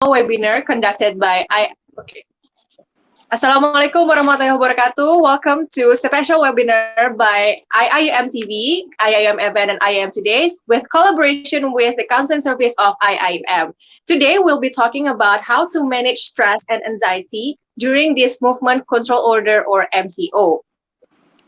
webinar conducted by Okay. Assalamualaikum warahmatullahi wabarakatuh. Welcome to a special webinar by IIUMtv, IIUM Event, and IIUM Today with collaboration with the Counseling Service of IIUM. Today, we'll be talking about how to manage stress and anxiety during this Movement Control Order or MCO.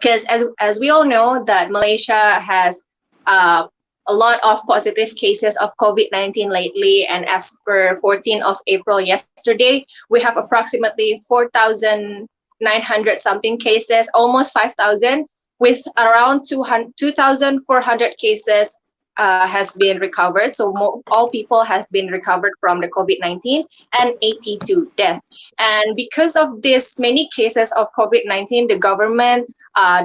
Because as we all know that Malaysia has uh, a lot of positive cases of COVID-19 lately, and as per 14th of April yesterday, we have approximately 4,900 something cases, almost 5,000, with around 2,400 cases has been recovered. So all people have been recovered from the COVID-19 and 82 deaths. And because of this many cases of COVID-19, the government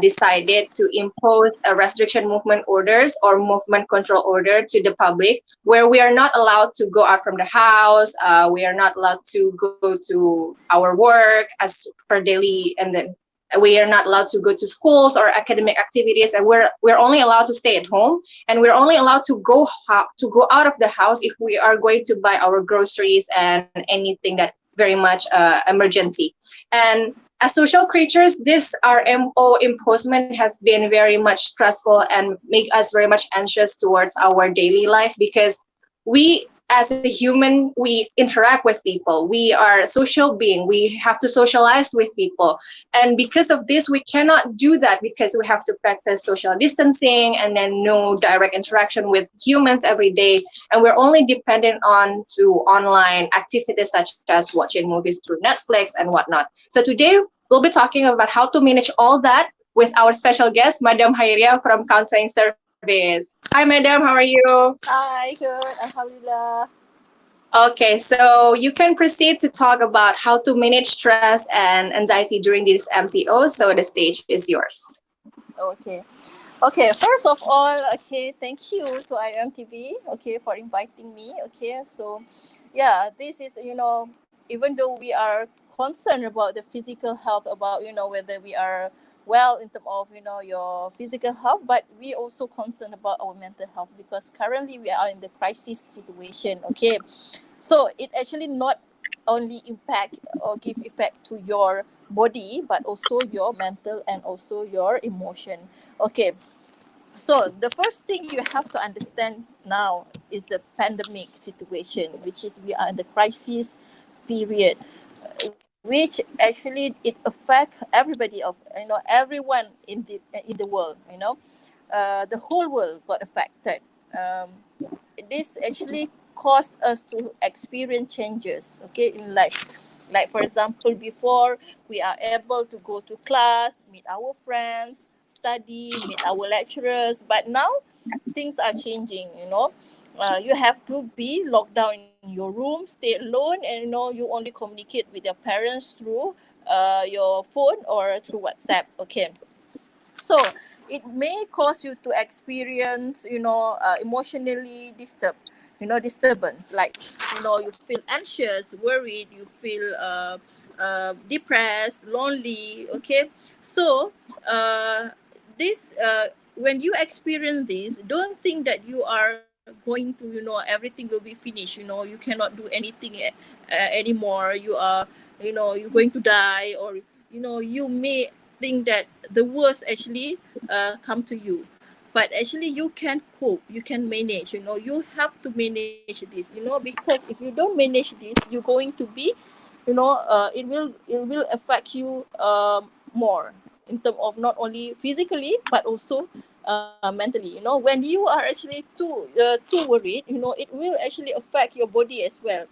decided to impose a restriction movement orders or movement control order to the public, where we are not allowed to go out from the house. We are not allowed to go to our work as per daily, and then we are not allowed to go to schools or academic activities, and we're only allowed to stay at home, and we're only allowed to go out of the house if we are going to buy our groceries and anything that very much emergency. And as social creatures, this RMO imposement has been very much stressful and make us very much anxious towards our daily life, because we as a human, we interact with people. We are a social being. We have to socialize with people. And because of this, we cannot do that because we have to practice social distancing and then no direct interaction with humans every day. And we're only dependent on to online activities such as watching movies through Netflix and whatnot. So today we'll be talking about how to manage all that with our special guest, Madam Khairiah from Counseling Service. Hi, Madam. How are you? Hi, good. Alhamdulillah. Okay, so you can proceed to talk about how to manage stress and anxiety during this MCO. So the stage is yours. Okay. Okay, first of all, okay, thank you to IIUMtv, okay, for inviting me. Okay, so yeah, this is, even though we are concerned about the physical health, about, whether we are well in terms of, your physical health, but we also concerned about our mental health, because currently we are in the crisis situation, okay. So it actually not only impact or give effect to your body, but also your mental and also your emotion. Okay, so the first thing you have to understand now is the pandemic situation, which is we are in the crisis period, which actually it affect everybody of, everyone in the world, the whole world got affected. This actually caused us to experience changes, okay, in life. Like for example, before we are able to go to class, meet our friends, study, meet our lecturers, but now things are changing. You have to be locked down in your room, stay alone, and you only communicate with your parents through your phone or through WhatsApp. Okay, so it may cause you to experience, emotionally disturbance, like, you feel anxious, worried, you feel depressed, lonely. Okay, so this when you experience this, don't think that you are going to, everything will be finished. You cannot do anything anymore. You're going to die, or you may think that the worst actually come to you, but actually you can cope, you can manage. You have to manage this, because if you don't manage this, you're going to be, it will affect you more, in terms of not only physically but also mentally. When you are actually too worried, it will actually affect your body as well.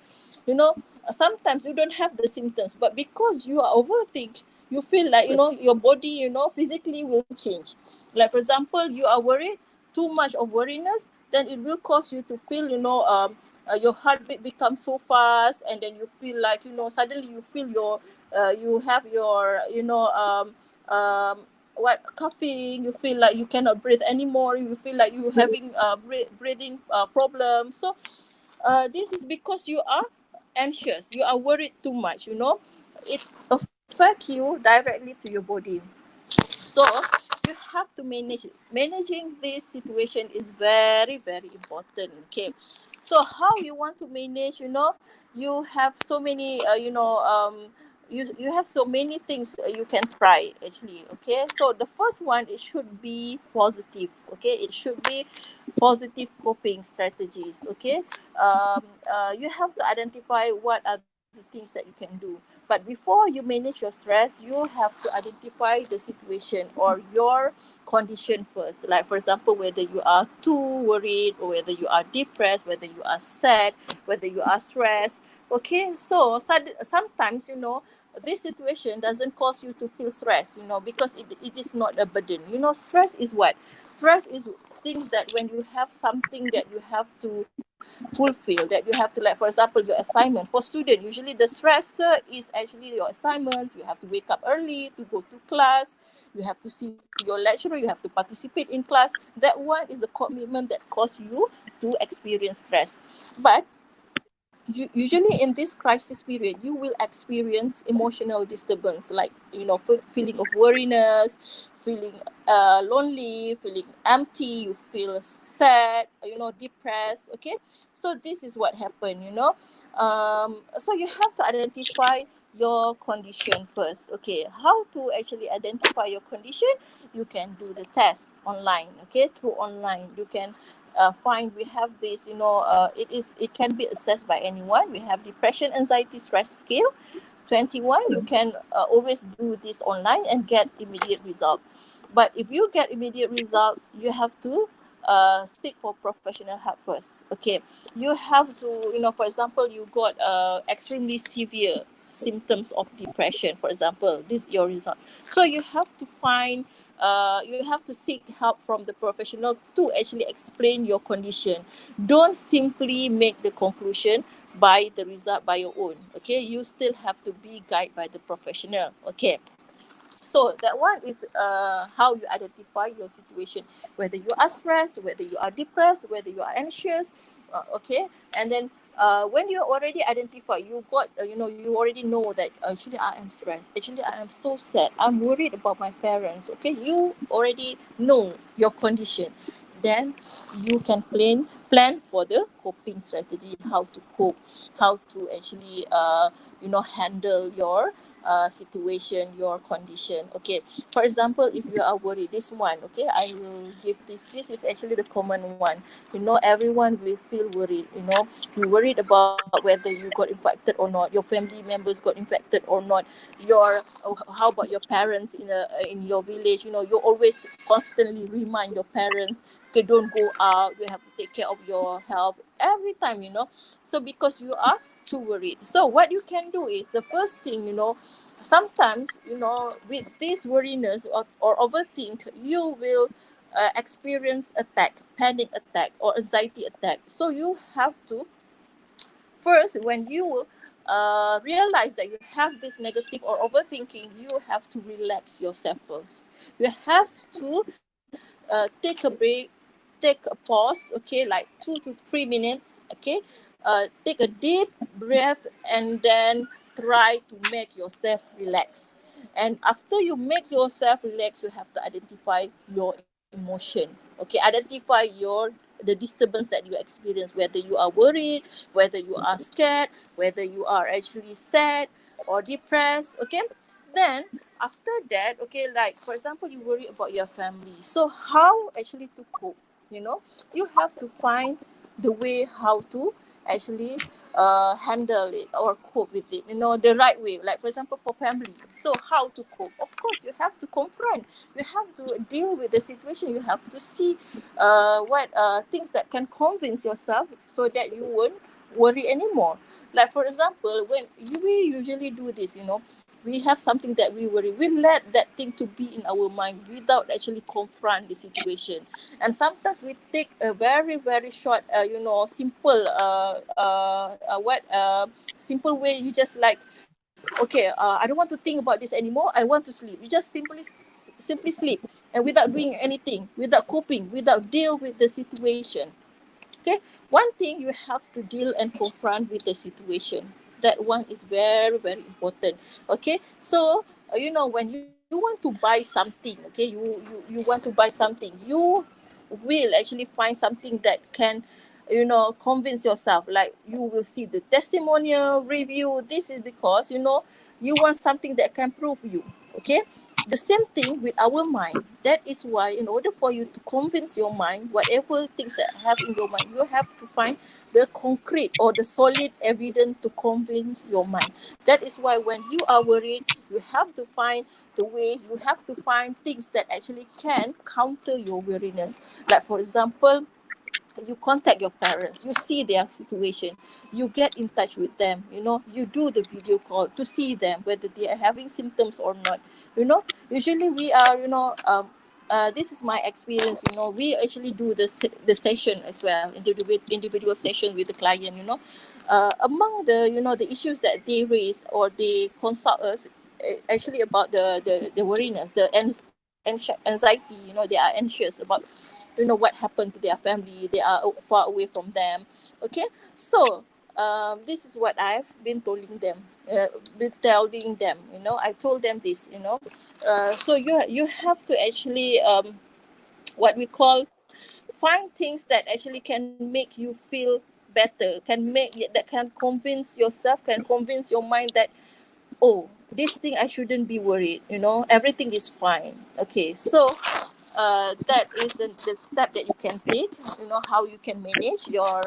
Sometimes you don't have the symptoms, but because you are overthink, you feel like, your body, physically will change. Like for example, you are worried, too much of worriness, then it will cause you to feel, your heartbeat becomes so fast, and then you feel like, suddenly you feel you have your, what, coughing. You feel like you cannot breathe anymore. You feel like you're having breathing problems. So this is because you are anxious, you are worried too much. It affects you directly to your body. So you have to manage it. Managing this situation is very, very important. Okay, so how you want to manage, you have so many you have so many things you can try actually. Okay, so the first one, it should be positive. Okay, it should be positive coping strategies. Okay, you have to identify what are the things that you can do. But before you manage your stress, you have to identify the situation or your condition first. Like for example, whether you are too worried, or whether you are depressed, whether you are sad, whether you are stressed. Okay, so sometimes, this situation doesn't cause you to feel stress, because it is not a burden. Stress is what? Stress is things that when you have something that you have to fulfill, that you have to, like for example, your assignment. For student, usually the stressor is actually your assignments. You have to wake up early to go to class, you have to see your lecturer, you have to participate in class. That one is the commitment that cause you to experience stress. But usually in this crisis period, you will experience emotional disturbance, like feeling of worriness, feeling lonely, feeling empty, you feel sad, depressed. Okay, so this is what happened. So you have to identify your condition first. Okay, how to actually identify your condition? You can do the test online. Okay, through online you can find. We have this, it can be assessed by anyone. We have depression, anxiety, stress scale 21. You can always do this online and get immediate result. But if you get immediate result, you have to seek for professional help first. Okay, you have to, for example, you got extremely severe symptoms of depression, for example, this your result. So you have to find, you have to seek help from the professional to actually explain your condition. Don't simply make the conclusion by the result by your own. Okay, you still have to be guided by the professional. Okay, so that one is how you identify your situation, whether you are stressed, whether you are depressed, whether you are anxious. Okay, and then when you already identify, you got you already know that actually I am stressed, actually I am so sad, I'm worried about my parents. Okay, you already know your condition. Then you can plan for the coping strategy, how to cope, how to actually handle your situation, your condition. Okay, for example, if you are worried, this one, okay, I will give this is actually the common one. Everyone will feel worried. You worried about whether you got infected or not, your family members got infected or not, your how about your parents in your village. You always constantly remind your parents, okay, don't go out, you have to take care of your health every time. So because you are too worried, so what you can do is, the first thing, sometimes, with this worriness or overthink, you will experience attack, panic attack or anxiety attack. So you have to first, when you realize that you have this negative or overthinking, you have to relax yourself first. You have to take a break, take a pause, okay, like 2 to 3 minutes. Okay, take a deep breath, and then try to make yourself relax. And after you make yourself relax, you have to identify your emotion. Okay, identify the disturbance that you experience, whether you are worried, whether you are scared, whether you are actually sad or depressed. Okay, then after that, okay, like for example, you worry about your family. So how actually to cope? You have to find the way how to actually handle it or cope with it, the right way. Like for example, for family, so how to cope? Of course, you have to confront, you have to deal with the situation, you have to see what things that can convince yourself so that you won't worry anymore. Like for example, when we usually do this, we have something that we worry, we let that thing to be in our mind without actually confront the situation. And sometimes we take a very very short simple simple way. You just like, okay, I don't want to think about this anymore, I want to sleep. You just simply sleep, and without doing anything, without coping, without deal with the situation. Okay, one thing, you have to deal and confront with the situation. That one is very very important. Okay, so when you want to buy something, okay, you want to buy something, you will actually find something that can convince yourself, like you will see the testimonial review. This is because you want something that can prove you. Okay, the same thing with our mind. That is why, in order for you to convince your mind, whatever things that have in your mind, you have to find the concrete or the solid evidence to convince your mind. That is why when you are worried, you have to find the ways, you have to find things that actually can counter your weariness. Like, for example, you contact your parents, you see their situation, you get in touch with them, you do the video call to see them whether they are having symptoms or not. Usually we are, this is my experience. We actually do the session as well, individual session with the client. Among the issues that they raise or they consult us, actually about the worriness, the anxiety. They are anxious about what happened to their family. They are far away from them. Okay, so this is what I've been telling them. I told them this. So you have to actually what we call find things that actually can make you feel better, that can convince yourself, can convince your mind that, oh, this thing I shouldn't be worried. Everything is fine. Okay, so that is the step that you can take. How you can manage your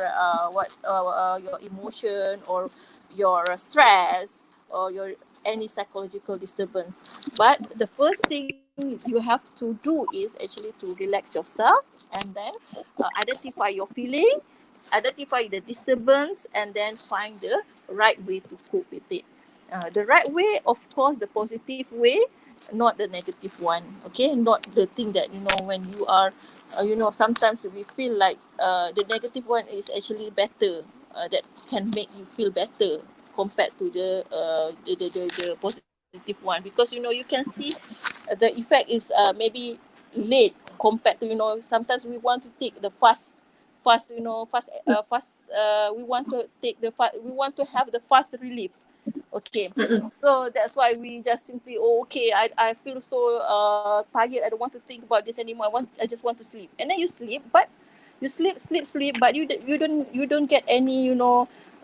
emotion or your stress or your any psychological disturbance. But the first thing you have to do is actually to relax yourself, and then identify your feeling, identify the disturbance, and then find the right way to cope with it. The right way, of course, the positive way, not the negative one. Okay, not the thing that when you are sometimes we feel like the negative one is actually better, that can make you feel better compared to the positive one, because you can see the effect is maybe late compared to sometimes we want to take the fast, we want to we want to have the fast relief. Okay, Mm-mm. so that's why we just simply, okay, I feel so tired, I don't want to think about this anymore, I just want to sleep, and then you sleep, but you sleep, but you don't get any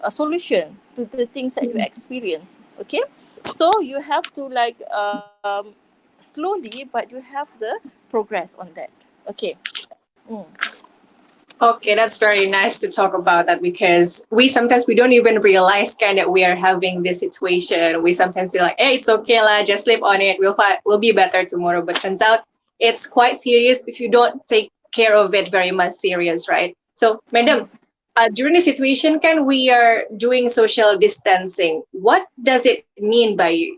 solution to the things that you experience. Okay, so you have to like slowly, but you have the progress on that. Okay. Mm. Okay, that's very nice to talk about that, because we sometimes we don't even realize kind of we are having this situation. We sometimes feel like, hey, it's okay lah, just sleep on it. We'll be better tomorrow. But turns out it's quite serious if you don't take care of it very much serious, right? So, madam, during the situation, can we are doing social distancing? What does it mean by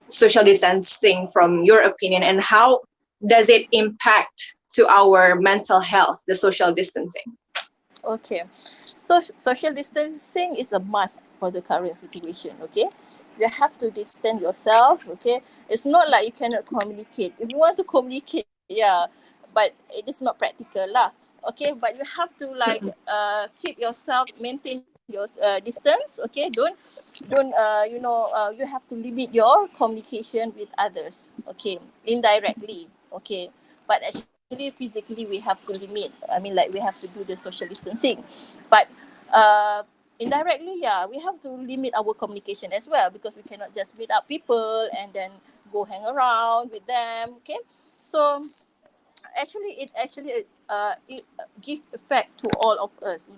social distancing from your opinion, and how does it impact to our mental health, the social distancing? Okay, so social distancing is a must for the current situation. Okay, you have to distance yourself. Okay, it's not like you cannot communicate. If you want to communicate, yeah, but it is not practical lah. Okay, but you have to like keep yourself, maintain your distance. Okay, don't you have to limit your communication with others. Okay, indirectly. Okay, but actually physically we have to limit. I mean, like, we have to do the social distancing, but uh indirectly, yeah, we have to limit our communication as well, because we cannot just meet up people and then go hang around with them. Okay, so it give effect to all of us,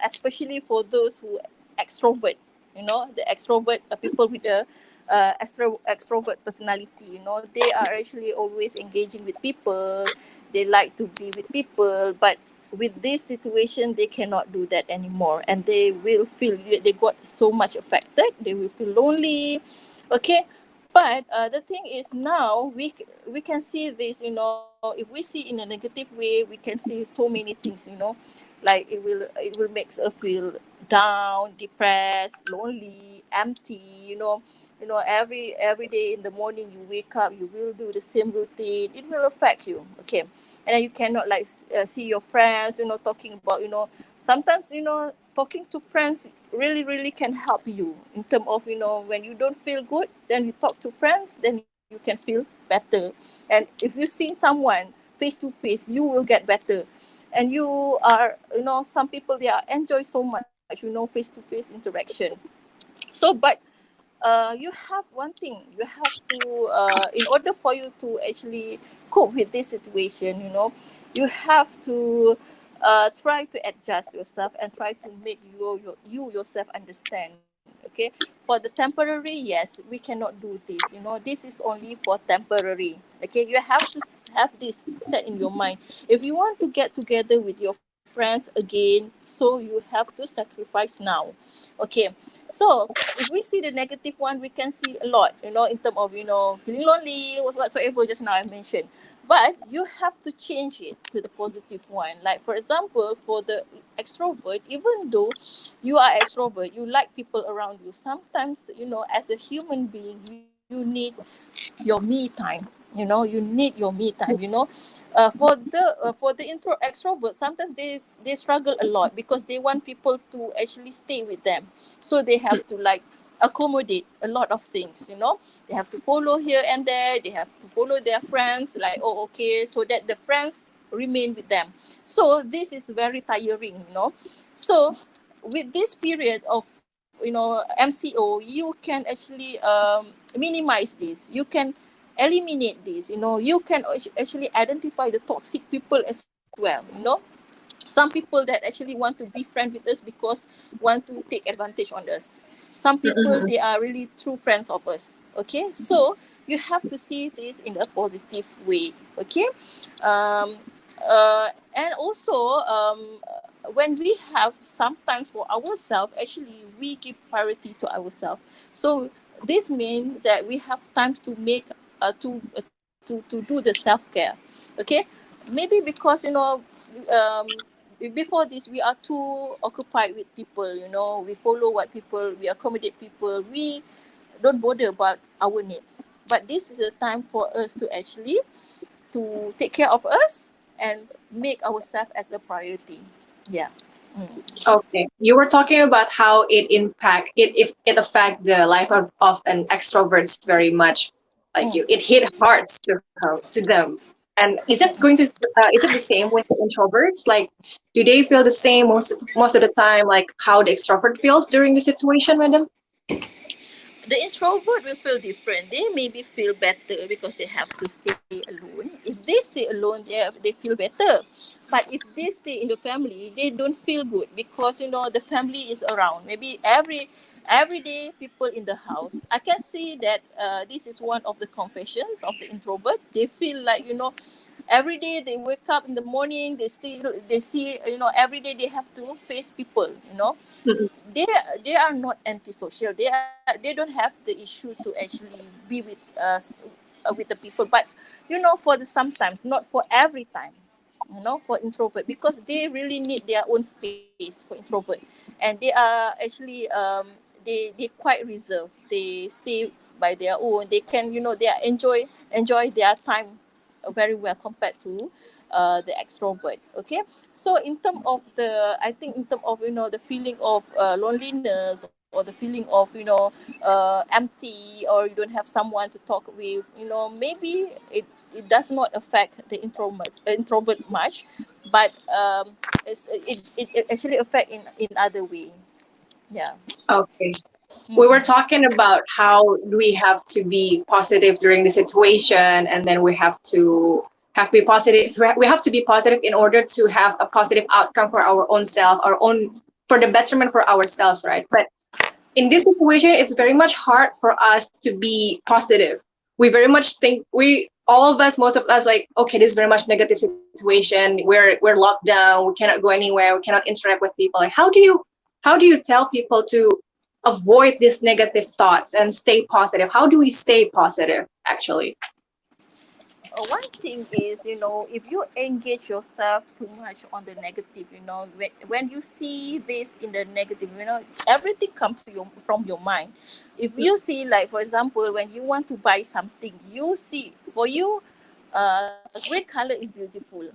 especially for those who extrovert, the extrovert, people with the extrovert personality. They are actually always engaging with people, they like to be with people, but with this situation they cannot do that anymore, and they will feel, they got so much affected, they will feel lonely. Okay, but the thing is, now we can see this. If we see in a negative way, we can see so many things. Like it will makes us feel down, depressed, lonely, empty. Every day in the morning you wake up, you will do the same routine. It will affect you. Okay, and then you cannot like see your friends. Talking about sometimes talking to friends really can help you in terms of when you don't feel good, then you talk to friends, then you can feel better. And if you see someone face to face, you will get better. and you are, some people, they are enjoy so much, face-to-face interaction. So, but you have one thing, you have to, in order for you to actually cope with this situation, you have to try to adjust yourself and try to make you yourself understand. Okay, for the temporary, yes, we cannot do this. This is only for temporary. Okay, you have to have this set in your mind. If you want to get together with your friends again, so you have to sacrifice now. Okay, so if we see the negative one, we can see a lot, in terms of, feeling lonely, whatsoever just now I mentioned. But you have to change it to the positive one. Like, for example, for the extrovert, even though you are extrovert, you like people around you. Sometimes, as a human being, you need your me time. You need your me time. For the extrovert, sometimes they struggle a lot because they want people to actually stay with them, so they have to like accommodate a lot of things. They have to follow here and there, they have to follow their friends, like, oh, okay, so that the friends remain with them. So this is very tiring. So with this period of, MCO, you can actually minimize this, you can eliminate this. You can actually identify the toxic people as well. Some people that actually want to be friend with us because want to take advantage on us. Some people, they are really true friends of us. Okay, so you have to see this in a positive way. Okay, um, and also, when we have sometimes for ourselves, actually we give priority to ourselves. So this means that we have time to make to do the self-care. Okay, maybe because, before this we are too occupied with people. We follow what people, we accommodate people, we don't bother about our needs. But this is a time for us to actually to take care of us and make ourselves as a priority. Yeah. Mm. Okay, you were talking about how it impact it if it affect the life of an extroverts very much, like you. Mm. It hit hard to them. And is it the same with the introverts? Like, do they feel the same most of the time, like how the extrovert feels during the situation with them? The introvert will feel different. They maybe feel better because they have to stay alone. If they stay alone, they feel better. But if they stay in the family, they don't feel good because, the family is around. Maybe every day people in the house. I can see that this is one of the confessions of the introvert. They feel like, every day they wake up in the morning, they see, every day they have to face people. Mhm. they they are not antisocial. They don't have the issue to actually be with us, with the people. But for the sometimes, not for every time. For introvert, because they really need their own space for introvert, and they are actually, they quite reserved. They stay by their own. They can, they are enjoy their time very well compared to the extrovert. Okay, so in terms of the, I think in terms of, the feeling of loneliness, or the feeling of, empty, or you don't have someone to talk with, maybe it does not affect the introvert much, but it actually affect in other way. Yeah. Okay. We were Mm-mm. talking about how we have to be positive during the situation, and then we have to be positive. We have to be positive in order to have a positive outcome for our own self, our own for the betterment for ourselves, right? But in this situation, it's very much hard for us to be positive. We very much think all of us, most of us, like, okay, this is very much negative situation. We're locked down. We cannot go anywhere. We cannot interact with people. Like, how do you tell people to avoid these negative thoughts and stay positive? How do we stay positive, actually? One thing is, if you engage yourself too much on the negative, when you see this in the negative, everything comes to you from your mind. If you see, like, for example, when you want to buy something, you see, for you, green color is beautiful.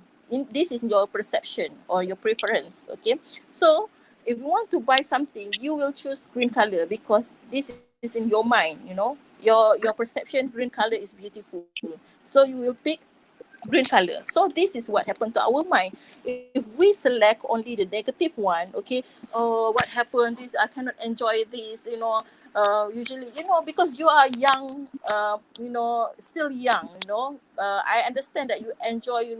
This is your perception or your preference. Okay, so if you want to buy something, you will choose green color because this is in your mind. Your perception, green color is beautiful, so you will pick green color. So this is what happened to our mind. If we select only the negative one, okay, what happened is I cannot enjoy this, usually, because you are young, still young, I understand that you enjoy,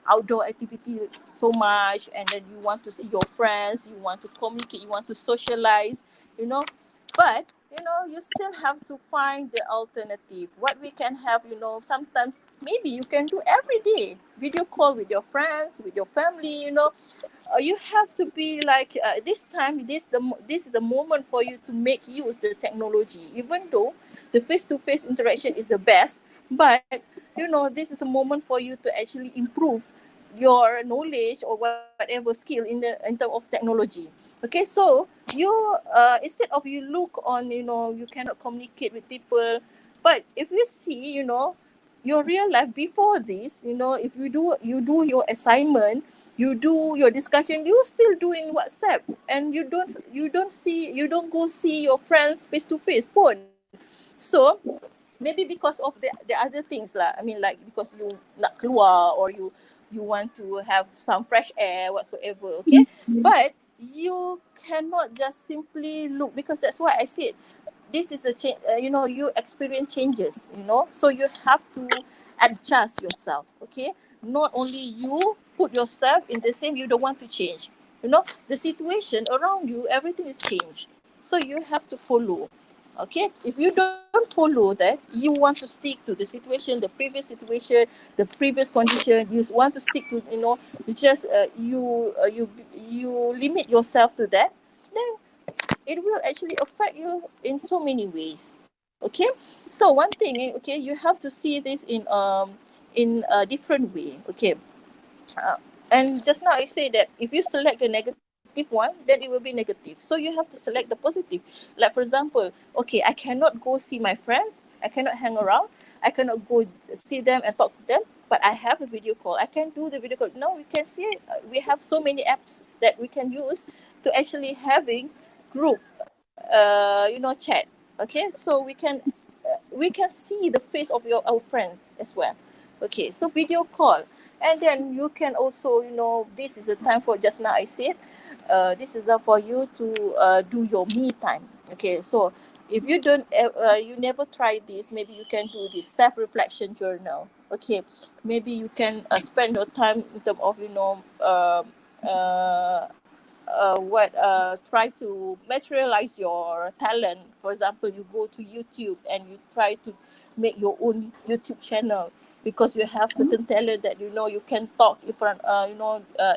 outdoor activities so much, and then you want to see your friends, you want to communicate, you want to socialize, you know but you still have to find the alternative. What we can have, sometimes maybe you can do every day video call with your friends, with your family. You have to be like, this time, this is the moment for you to make use the technology, even though the face-to-face interaction is the best. But this is a moment for you to actually improve your knowledge or whatever skill in terms of technology. Okay, so instead of you look on, you cannot communicate with people. But if you see, your real life before this, if you do your assignment, you do your discussion, you still do in WhatsApp, and you don't go see your friends face to face pun. So maybe because of the other things lah, I mean, like, because you nak keluar, or you want to have some fresh air whatsoever, okay. But you cannot just simply look, because that's why I said this is a change. You experience changes, so you have to adjust yourself, okay. Not only you put yourself in the same, you don't want to change, the situation around you, everything is changed, so you have to follow. Okay, if you don't follow that, you want to stick to the situation, the previous situation, the previous condition, you want to stick to, you just you limit yourself to that, then it will actually affect you in so many ways. Okay, so one thing, okay, you have to see this in a different way. Okay, uh, and just now I say that if you select the negative one, then it will be negative. So you have to select the positive. Like, for example, okay, I cannot go see my friends, I cannot hang around, I cannot go see them and talk to them, but I have a video call. I can do the video call. Now we can see, we have so many apps that we can use to actually having group, chat. Okay, so we can see the face of our friends as well. Okay, so video call. And then you can also, this is a time for, just now I said, this is the for you to do your me time. Okay, so if you don't, you never try this, maybe you can do this self-reflection journal. Okay, maybe you can spend your time in terms of, uh, try to materialize your talent. For example, you go to YouTube and you try to make your own YouTube channel, because you have certain talent that you can talk in front,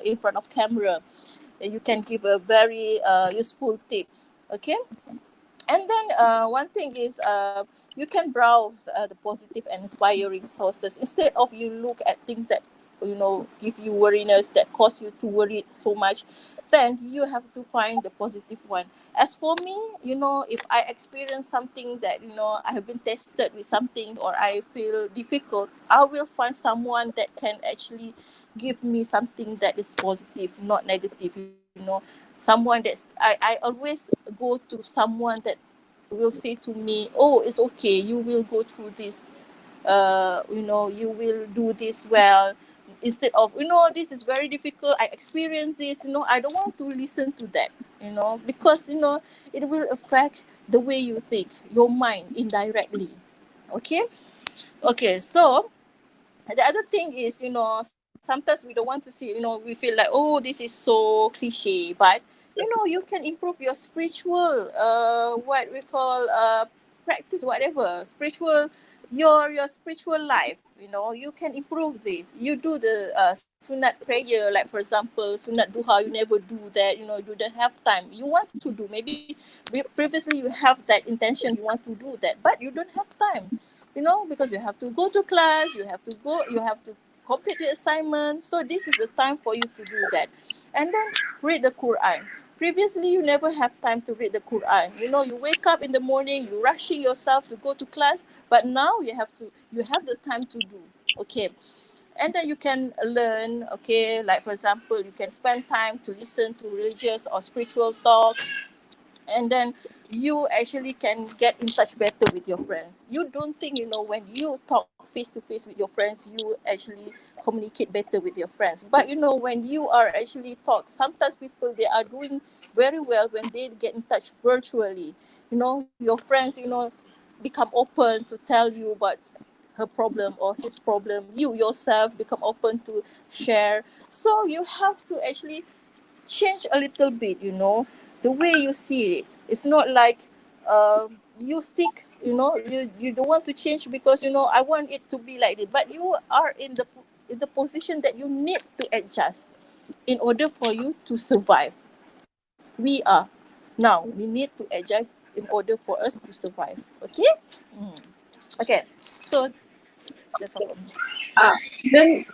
in front of camera, and you can give a very useful tips. Okay, and then one thing is, you can browse the positive and inspiring sources, instead of you look at things that give you worriness, that cause you to worry so much. Then you have to find the positive one. As for me, if I experience something that I have been tested with something, or I feel difficult, I will find someone that can actually give me something that is positive, not negative. Someone I always go to someone that will say to me, oh, it's okay, you will go through this, you will do this well, instead of, this is very difficult, I experience this, I don't want to listen to that, because it will affect the way you think, your mind, indirectly. Okay, okay. So the other thing is, sometimes we don't want to see, we feel like, oh, this is so cliche, but you can improve your spiritual, what we call, practice, whatever spiritual, your spiritual life. You can improve this. You do the sunat prayer, like, for example, sunat duha, you never do that, you don't have time, you want to do, maybe previously you have that intention, you want to do that, but you don't have time, because you have to go to class, you have to complete the assignment. So this is the time for you to do that. And then read the Quran. Previously, you never have time to read the Quran. You wake up in the morning, you rushing yourself to go to class, but now you have the time to do. Okay. And then you can learn, okay, like, for example, you can spend time to listen to religious or spiritual talk. and then you actually can get in touch better with your friends. You don't think, when you talk face to face with your friends, you actually communicate better with your friends. But when you are actually talk, sometimes people, they are doing very well when they get in touch virtually. Your friends, become open to tell you about her problem or his problem. You yourself become open to share. So you have to actually change a little bit, the way you see it. It's not like you stick, you don't want to change because, I want it to be like this. But you are in the position that you need to adjust in order for you to survive. We are. Now, we need to adjust in order for us to survive. Okay? Mm. Okay. So, that's all for me. Uh, then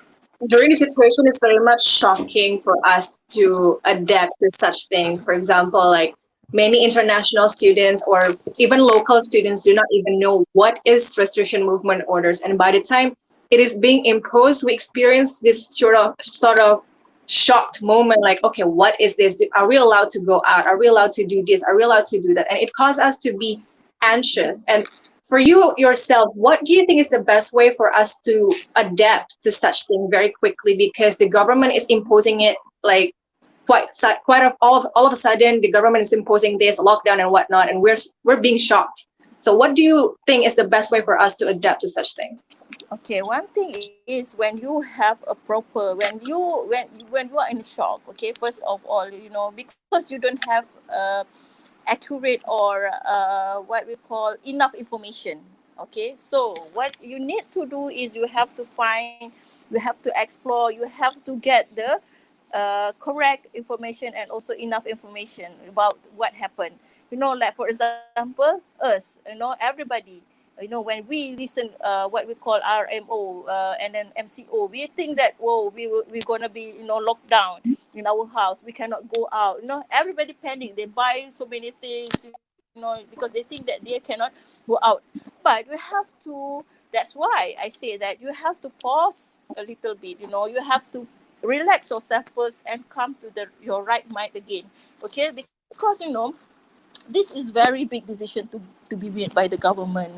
during the situation, it's very much shocking for us to adapt to such thing. For example, like many international students or even local students do not even know what is restriction movement orders, and by the time it is being imposed, we experience this sort of shocked moment, like, okay, what is this? Are we allowed to go out? Are we allowed to do this? Are we allowed to do that? And it caused us to be anxious. And for you yourself, what do you think is the best way for us to adapt to such thing very quickly? Because the government is imposing it like all of a sudden, the government is imposing this lockdown and whatnot, and we're being shocked. So, what do you think is the best way for us to adapt to such thing? Okay, one thing is when you have a proper, when you are in shock. Okay, first of all, because you don't have accurate or what we call enough information. Okay, so what you need to do is you have to find, you have to explore, you have to get the correct information and also enough information about what happened. Like for example, us, everybody, when we listen what we call RMO and then MCO, we think that, whoa, we're gonna be, locked down in our house, we cannot go out. Everybody panic, they buy so many things, because they think that they cannot go out. But we have to, that's why I say that you have to pause a little bit. You have to relax yourself first and come to your right mind again. Okay, because this is very big decision to be made by the government.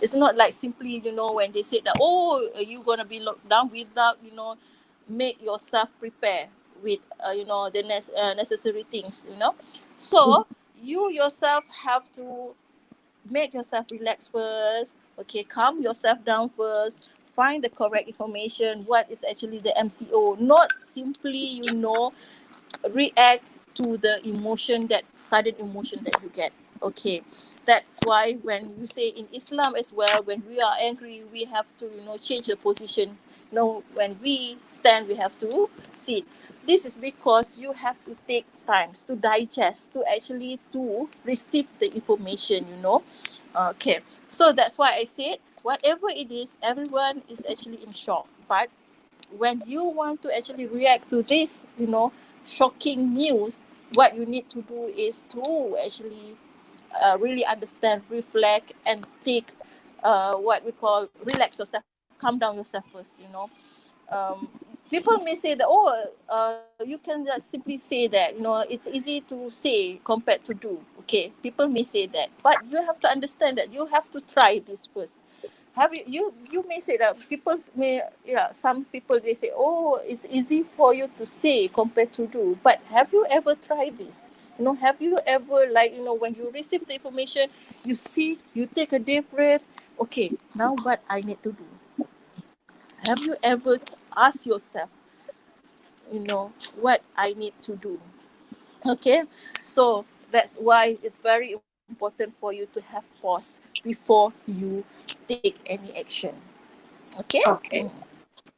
It's not like simply, when they say that, oh, you're gonna be locked down, without, make yourself prepare with the necessary things. So you yourself have to make yourself relax first. Okay, calm yourself down first, find the correct information, what is actually the MCO, not simply, react to the emotion, that sudden emotion that you get. Okay, that's why when you say in Islam as well, when we are angry, we have to, change the position. When we stand, we have to sit. This is because you have to take times to digest, to actually to receive the information. Okay, so that's why I said, whatever it is, everyone is actually in shock. But when you want to actually react to this, shocking news, what you need to do is to actually really understand, reflect, and take what we call relax yourself, calm down yourself first. Um, People may say that, oh, you can just simply say that, it's easy to say compared to do. Okay, people may say that, but you have to understand that you have to try this first. Have you may say that people may, some people, they say, oh, it's easy for you to say compared to do, but have you ever tried this? Have you ever, like, when you receive the information, you see, you take a deep breath, okay, now what I need to do? Have you ever asked yourself, what I need to do? Okay, so that's why it's very important for you to have pause before you take any action. Okay. Okay,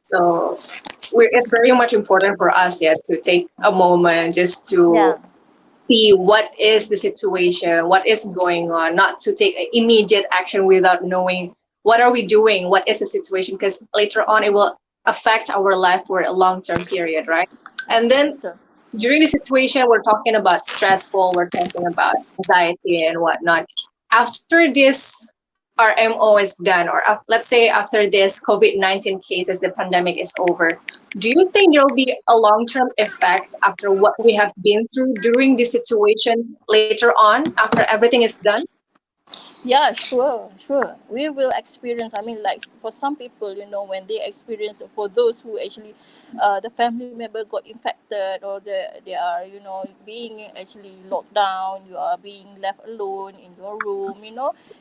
so it's very much important for us, yeah, to take a moment just Yeah. to see what is the situation, what is going on, not to take immediate action without knowing what are we doing, what is the situation, because later on it will affect our life for a long-term period, right? And then Betul. during the situation, we're talking about stressful, we're talking about anxiety and whatnot. After this RMO is done, or let's say after this COVID-19 cases, the pandemic is over, Do you think there will be a long-term effect after what we have been through during this situation later on, after everything is done? Yeah, sure. We will experience. I mean, like for some people, when they experience, for those who actually, the family member got infected, or they are, being actually locked down. You are being left alone in your room.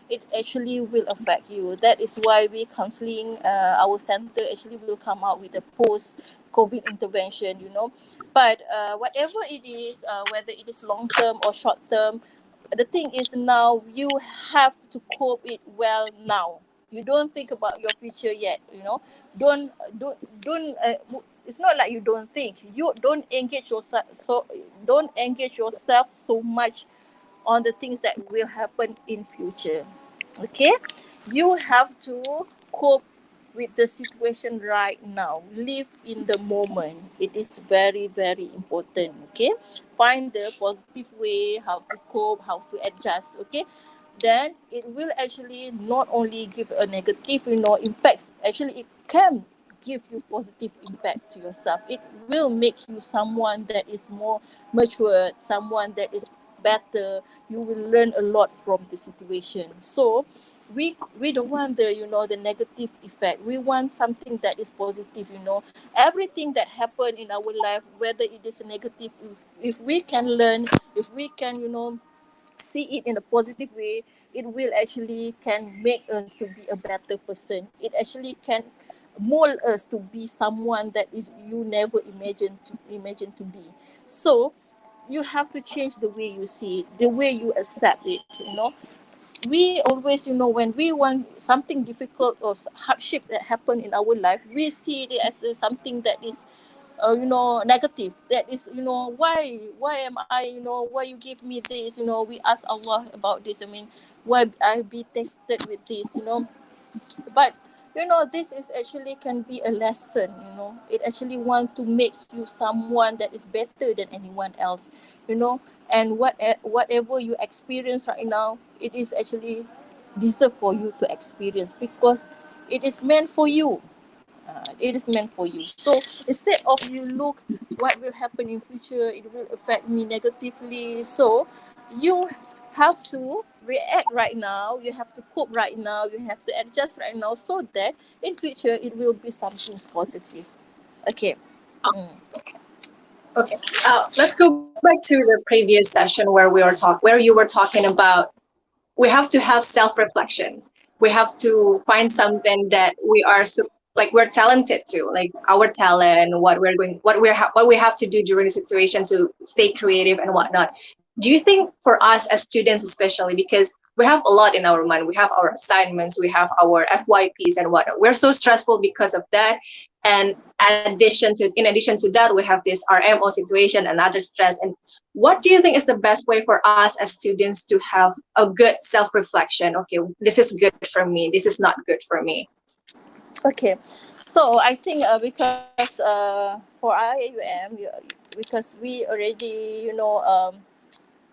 It actually will affect you. That is why we counseling. Our center actually will come out with a post COVID intervention. But whatever it is, whether it is long term or short term, the thing is now you have to cope it well now. You don't think about your future yet. Don't it's not like you don't think. You don't engage yourself, so don't engage yourself so much on the things that will happen in future. Okay, you have to cope with the situation right now. Live in the moment. It is very, very important. Okay, find the positive way how to cope, how to adjust. Okay, then it will actually not only give a negative impacts. Actually, it can give you positive impact to yourself. It will make you someone that is more matured, someone that is better. You will learn a lot from the situation. So we don't want the negative effect. We want something that is positive. Everything that happened in our life, whether it is negative, if we can learn, if we can see it in a positive way, it will actually can make us to be a better person. It actually can mold us to be someone that is you never imagine to be. So you have to change the way you see it, the way you accept it. We always, when we want something difficult or hardship that happen in our life, we see it as something that is negative. That is, why am I, why you give me this, we ask Allah about this. I mean, why I be tested with this. But this is actually can be a lesson. It actually want to make you someone that is better than anyone else. And whatever you experience right now, it is actually deserve for you to experience, because it is meant for you. It is meant for you. So instead of you look what will happen in future, it will affect me negatively. So you have to react right now. You have to cope right now. You have to adjust right now, so that in future it will be something positive. Okay. Mm. Okay. Let's go back to the previous session where you were talking about we have to have self-reflection. We have to find something that like we're talented to, like our talent, what we have to do during the situation to stay creative and whatnot. Do you think for us as students, especially because we have a lot in our mind, we have our assignments, we have our FYPs and whatnot. We're so stressful because of that. And in addition to that, we have this RMO situation and other stress. And what do you think is the best way for us as students to have a good self-reflection? Okay, this is good for me. This is not good for me. Okay. So I think because for IIUM, because we already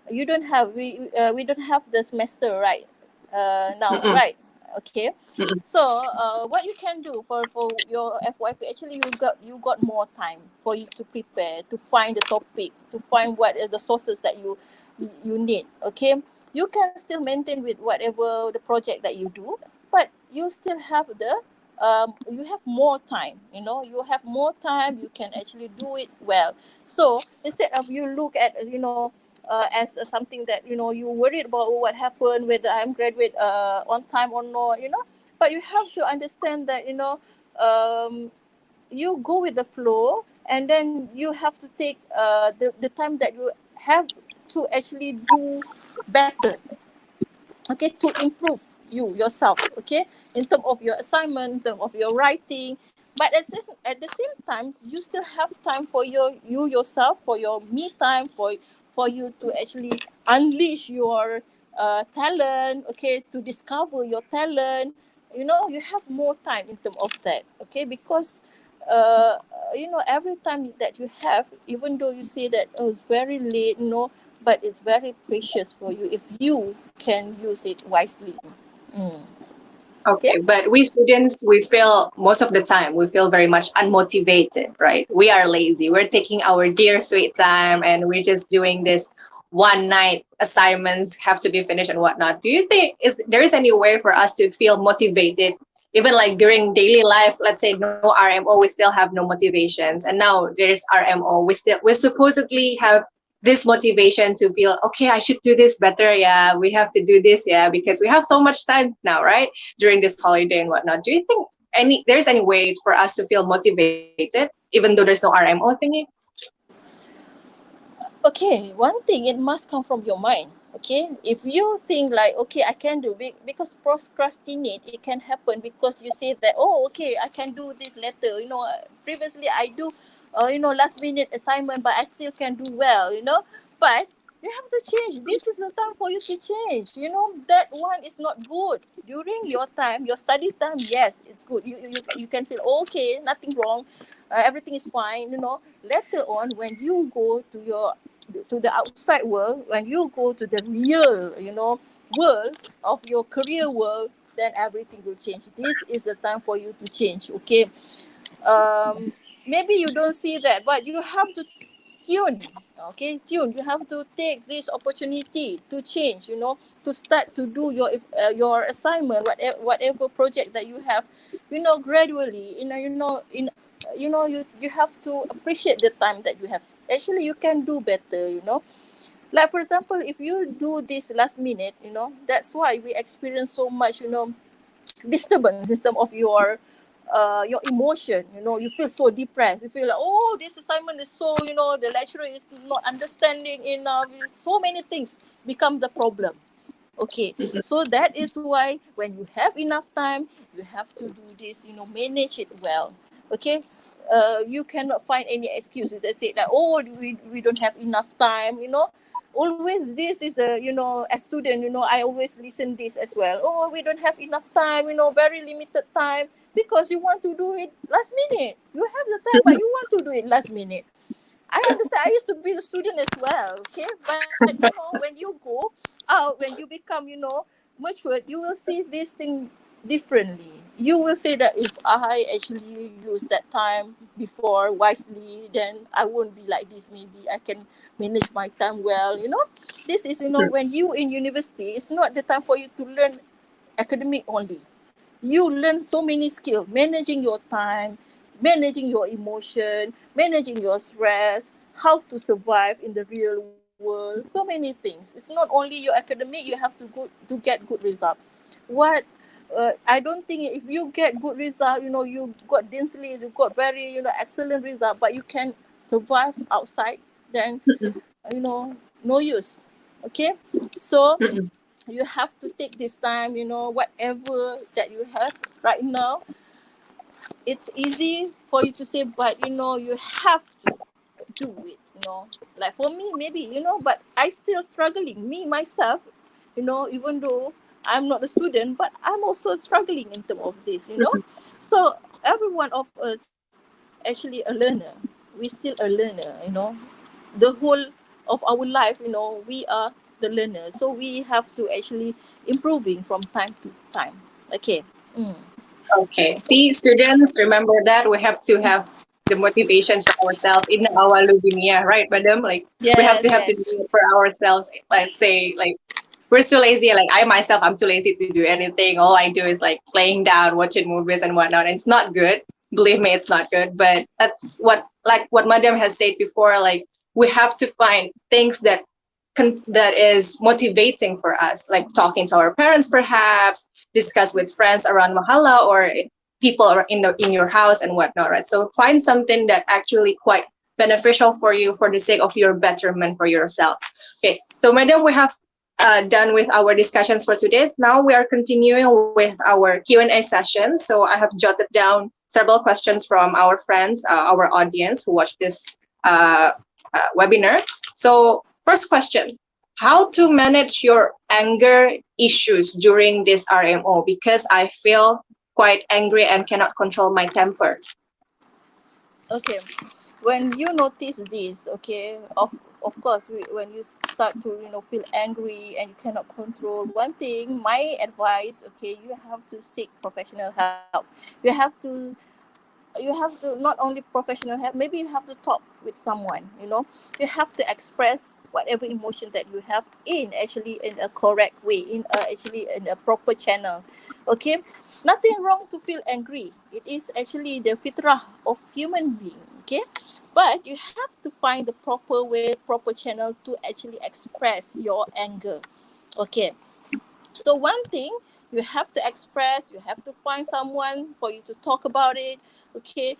you don't have we don't have the semester right now, Mm-mm, right? Okay. mm-mm. So what you can do for your FYP, actually you got more time for you to prepare, to find the topic, to find what are the sources that you need. Okay, you can still maintain with whatever the project that you do, but you still have you have more time. You have more time, you can actually do it well. So instead of you look at as something that you worried about what happened, whether I'm graduate on time or not. But you have to understand that you go with the flow, and then you have to take the time that you have to actually do better, okay, to improve yourself, okay, in terms of your assignment, in terms of your writing. But at the same time, you still have time for you yourself, for your me time, for you to actually unleash your talent, okay, to discover your talent. You have more time in terms of that, okay, because uh, every time that you have, even though you say that it's very late, but it's very precious for you if you can use it wisely. Mm. Okay. Okay, but we students, we feel most of the time, we feel very much unmotivated, right? We are lazy. We're taking our dear sweet time and we're just doing this one night assignments have to be finished and whatnot. Do you think is there is any way for us to feel motivated, even like during daily life? Let's say no RMO, we still have no motivations, and now there's RMO. We supposedly have this motivation to feel okay. I should do this better. Yeah, we have to do this. Yeah, because we have so much time now, right? During this holiday and whatnot. Do you think there's any way for us to feel motivated even though there's no RMO thingy? Okay, one thing, it must come from your mind. Okay, if you think like, okay, I can do it, because procrastinate, it can happen because you say that, oh, okay, I can do this later. Previously I do, last minute assignment, but I still can do well. But you have to change. This is the time for you to change. That one is not good during your time, your study time. Yes, it's good. You can feel okay, nothing wrong, everything is fine. Later on, when you go to the outside world, when you go to the real, world of your career world, then everything will change. This is the time for you to change. Okay. Maybe you don't see that, but you have to tune. Okay, tune. You have to take this opportunity to change, to start to do your assignment, whatever project that you have, gradually. You have to appreciate the time that you have. Actually, you can do better. Like, for example, if you do this last minute, that's why we experience so much, disturbance in terms of your emotion. You feel so depressed. You feel like, oh, this assignment is so, the lecturer is not understanding enough. So many things become the problem. Okay, so that is why when you have enough time, you have to do this, manage it well. Okay, you cannot find any excuses that say that, oh, we don't have enough time. Always this is a student, I always listen this as well. Oh, we don't have enough time, very limited time, because you want to do it last minute. You have the time, but you want to do it last minute. I understand. I used to be a student as well. Okay, but when you go out, when you become, matured, you will see this thing differently. You will say that if I actually use that time before wisely, then I won't be like this. Maybe I can manage my time well. This is, when you in university, it's not the time for you to learn academic only. You learn so many skills: managing your time, managing your emotion, managing your stress, how to survive in the real world, so many things. It's not only your academic. You have to get good result. What I don't think, if you get good result, you got densely, you got very, excellent result, but you can survive outside, then no use. Okay, so you have to take this time, whatever that you have right now. It's easy for you to say, but you have to do it. Like for me, maybe, but I still struggling, me myself, even though I'm not a student, but I'm also struggling in terms of this. So every one of us actually a learner. We still a learner. The whole of our life, we are the learner, so we have to actually improving from time to time. Okay. Mm. Okay. See, students, remember that we have to have the motivations for ourselves in our dunia, right, madam? Like we Yes, have to do yes. it for ourselves. Let's say like we're too lazy. Like I myself, I'm too lazy to do anything. All I do is like playing down, watching movies and whatnot. And it's not good. Believe me, it's not good. But that's what madam has said before. Like we have to find things that is motivating for us, like talking to our parents, perhaps discuss with friends around Mahala or people in your house and whatnot, right? So find something that actually quite beneficial for you for the sake of your betterment for yourself. Okay, so madam, we have done with our discussions for today. Now we are continuing with our Q&A session. So I have jotted down several questions from our friends, our audience who watch this webinar. So first question, how to manage your anger issues during this RMO? Because I feel quite angry and cannot control my temper. Okay. When you notice this, okay, of course, when you start to feel angry and you cannot control one thing, my advice, okay, you have to seek professional help. You have to not only professional help, maybe you have to talk with someone. You have to express whatever emotion that you have in a correct way, in a proper channel. Okay, nothing wrong to feel angry. It is actually the fitrah of human being. Okay, but you have to find the proper way, proper channel to actually express your anger. Okay, so one thing, you have to express, you have to find someone for you to talk about it. Okay,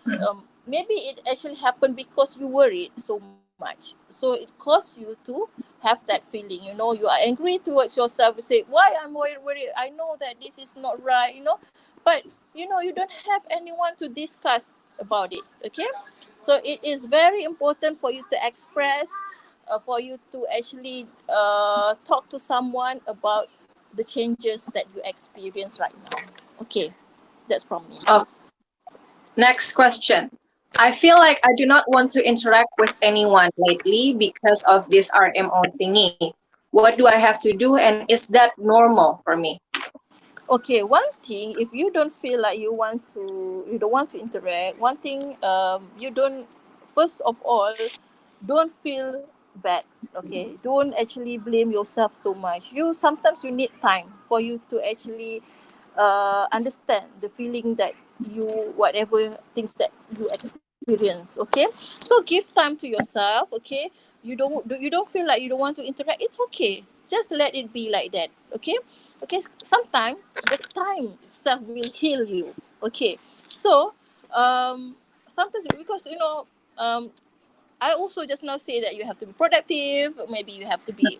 maybe it actually happened because you worried so much. So it caused you to have that feeling. You are angry towards yourself. You say, why I'm worried? I know that this is not right, but you don't have anyone to discuss about it. Okay, so it is very important for you to express, for you to actually talk to someone about the changes that you experience right now. Okay, that's from me. Oh, next question. I feel like I do not want to interact with anyone lately because of this RMO thingy. What do I have to do, and is that normal for me? Okay, one thing, if you don't feel like you don't want to interact, one thing, you don't, first of all, don't feel bad. Okay, don't actually blame yourself so much. Sometimes you need time for you to actually understand the feeling that whatever things that you experience. Okay, so give time to yourself. Okay, you don't feel like you don't want to interact, it's okay, just let it be like that. Okay, sometimes the time itself will heal you. Okay, so sometimes, because I also just now say that you have to be productive. Maybe you have to be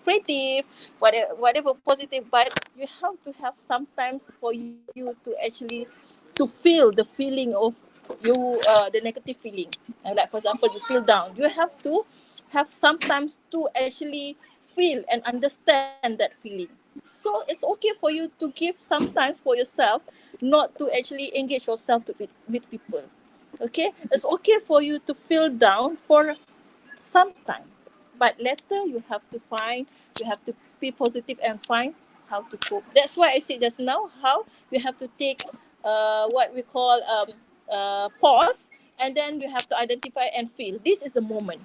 creative, whatever positive. But you have to have sometimes for you to actually to feel the feeling of the negative feeling. Like for example, you feel down. You have to have sometimes to actually feel and understand that feeling. So it's okay for you to give sometimes for yourself, not to actually engage yourself with people. Okay, it's okay for you to feel down for some time, but later you have to be positive and find how to cope. That's why I said just now how you have to take what we call pause, and then you have to identify and feel. This is the moment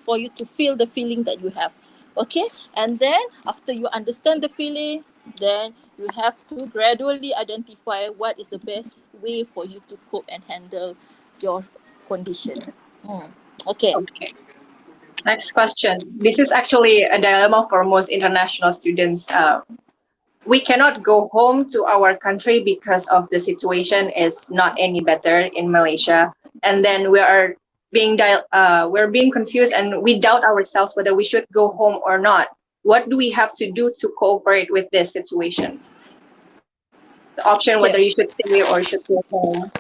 for you to feel the feeling that you have. Okay, and then after you understand the feeling, then you have to gradually identify what is the best way for you to cope and handle your condition. Mm. Okay. Okay. Next question. This is actually a dilemma for most international students. We cannot go home to our country because of the situation is not any better in Malaysia, and then we're being confused and we doubt ourselves whether we should go home or not. What do we have to do to cooperate with this situation? The option Okay. whether you should stay or should go home.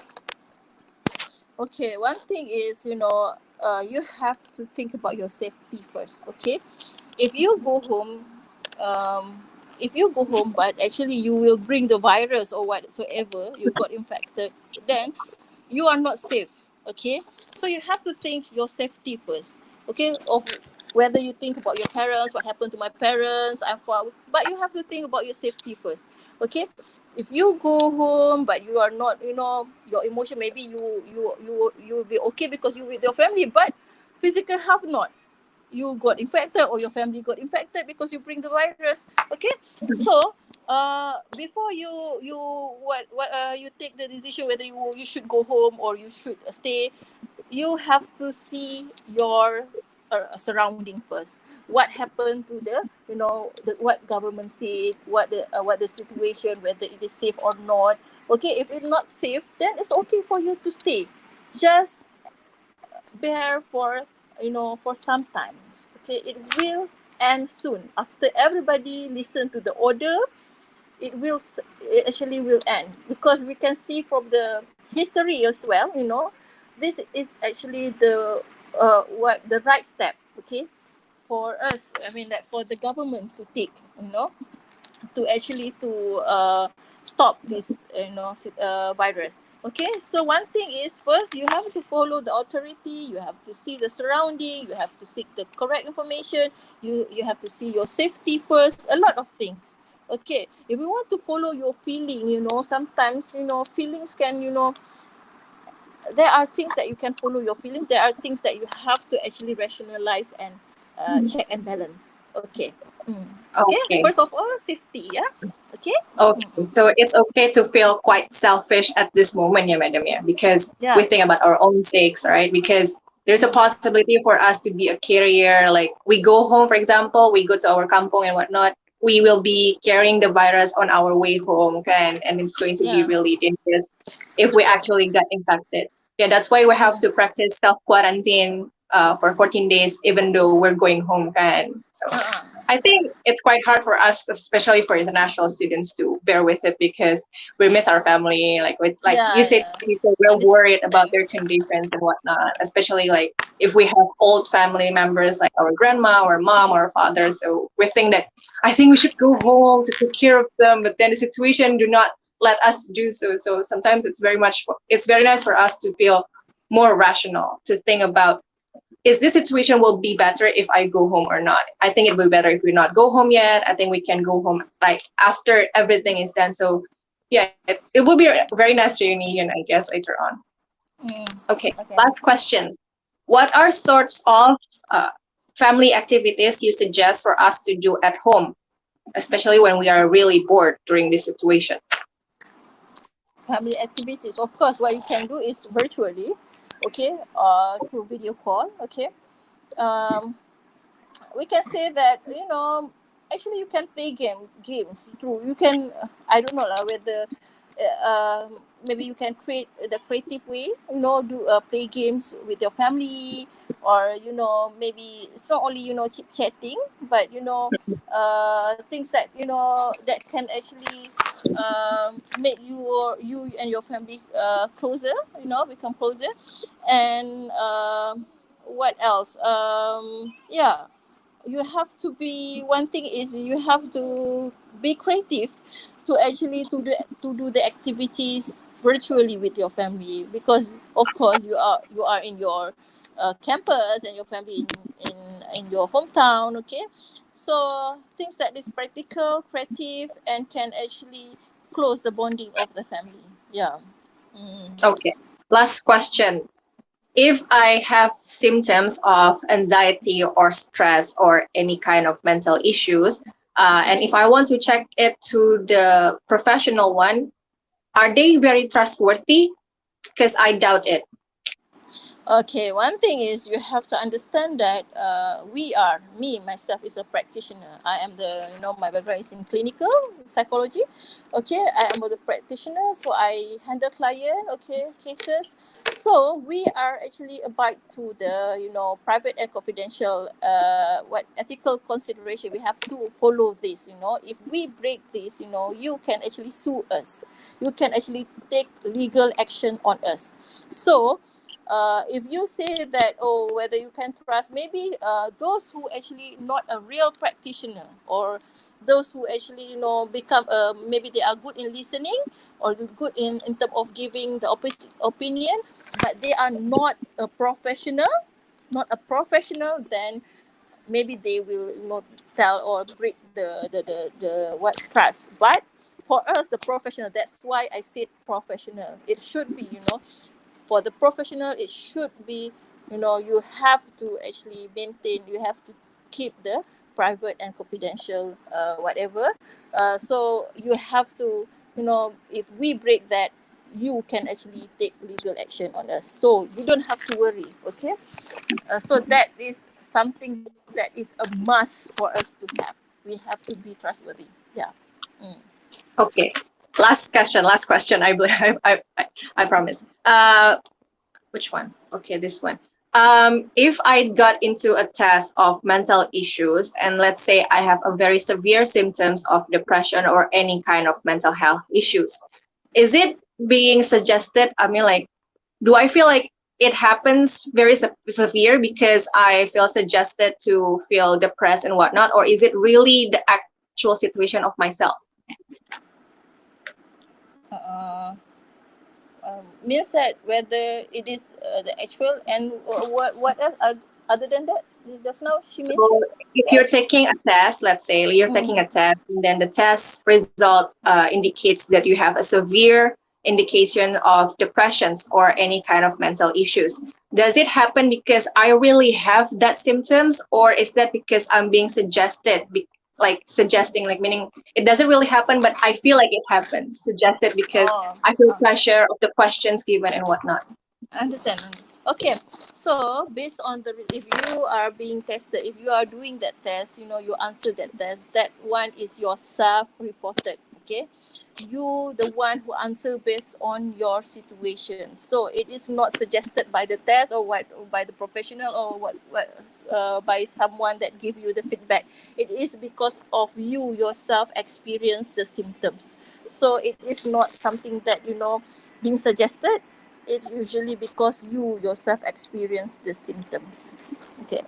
Okay. One thing is, you have to think about your safety first. Okay. If you go home, but actually you will bring the virus or whatsoever, you got infected, then you are not safe. Okay, so you have to think your safety first. Okay, of whether you think about your parents, what happened to my parents, but you have to think about your safety first. Okay, if you go home but you are not, your emotion, maybe you will be okay because you with your family, but physical health not, you got infected or your family got infected because you bring the virus. Okay, so before you take the decision whether you should go home or you should stay, you have to see your surrounding first. What happened to what government said, what the situation, whether it is safe or not. Okay, if it's not safe, then it's okay for you to stay. Just bear for some time. Okay, it will end soon. After everybody listen to the order, it actually will end, because we can see from the history as well. This is actually the right step. Okay, for us, I mean, like for the government to take, to actually to stop this virus. Okay, so one thing is, first you have to follow the authority, you have to see the surrounding, you have to seek the correct information, you have to see your safety first, a lot of things. Okay, if you want to follow your feeling, sometimes feelings can, there are things that you can follow your feelings, there are things that you have to actually rationalize and check and balance. Okay. Okay, Okay. first of all, safety. Yeah. Okay. Okay, so it's okay to feel quite selfish at this moment, yeah, madam, yeah, because we Yeah. think about our own sakes, right? Because there's a possibility for us to be a carrier. Like we go home, for example, we go to our kampong and whatnot. We will be carrying the virus on our way home, okay? And it's going to be Yeah. really dangerous if we actually got infected. Yeah, that's why we have to practice self quarantine for 14 days, even though we're going home, okay? So. I think it's quite hard for us, especially for international students, to bear with it because we miss our family. Like it's like you Yeah. said, Yeah. people we're worried about Understand. their conditions and whatnot. Especially like if we have old family members like our grandma or mom or father. So we think that I think we should go home to take care of them, but then the situation do not let us do so. So sometimes it's very nice for us to feel more rational to think about is this situation will be better if I go home or not. I think it will be better if we not go home yet. I think we can go home like after everything is done. So yeah, it will be a very nice reunion, I guess, later on. Okay, Okay. last question. What are sorts of uh, family activities you suggest for us to do at home, especially when we are really bored during this situation? Family activities. Of course, what you can do is virtually, okay, through video call. Okay. Um, we can say that actually you can play games through, you can, I don't know whether maybe you can create the creative way, do play games with your family, or maybe it's not only chit chatting, but things that that can actually make you and your family closer, become closer. And what else, yeah, you have to be, one thing is you have to be creative to actually to do the activities virtually with your family, because of course you are in your campus, and your family in your hometown. Okay, so things that is practical, creative, and can actually close the bonding of the family. Yeah. Okay, last question. If I have symptoms of anxiety or stress or any kind of mental issues, and if I want to check it to the professional one, are they very trustworthy? Because I doubt it. Okay, one thing is you have to understand that me myself is a practitioner. I am my background is in clinical psychology. Okay, I am the practitioner, so I handle client, okay, cases. So we are actually abide to the private and confidential what ethical consideration. We have to follow this. If we break this, you can actually sue us. You can actually take legal action on us. So if you say that, oh, whether you can trust, maybe those who actually not a real practitioner, or those who actually become maybe they are good in listening, or good in terms of giving the opinion, but they are not a professional, then maybe they will tell or break the what trust. But for us, the professional, that's why I said professional, it should be, for the professional, it should be, you have to actually maintain, you have to keep the private and confidential whatever. So you have to, if we break that, you can actually take legal action on us, so you don't have to worry. Okay, so that is something that is a must for us to have. We have to be trustworthy. Yeah. Mm. Okay. Last question. Last question. I believe. I promise. Which one? Okay, this one. If I got into a test of mental issues, and let's say I have a very severe symptoms of depression or any kind of mental health issues, is it being suggested? I mean, like, do I feel like it happens very severe because I feel suggested to feel depressed and whatnot, or is it really the actual situation of myself? uh, means that whether it is the actual and what else other than that just now she So mentioned if the you're actual. taking a test, let's say you're taking a test, and then the test result indicates that you have a severe indication of depressions or any kind of mental issues. Does it happen because I really have that symptoms, or is that because I'm being suggested, like suggesting, like meaning it doesn't really happen, but I feel like it happens, suggested because Oh, I feel pressure of the questions given and whatnot. understand. Okay, so based on if you are being tested, if you are doing that test, you answer that test. That one is your self-reported. Okay, you the one who answer based on your situation. So it is not suggested by the test or what or by the professional or by someone that give you the feedback. It is because of you yourself experience the symptoms. So it is not something that being suggested. It's usually because you yourself experience the symptoms. Okay.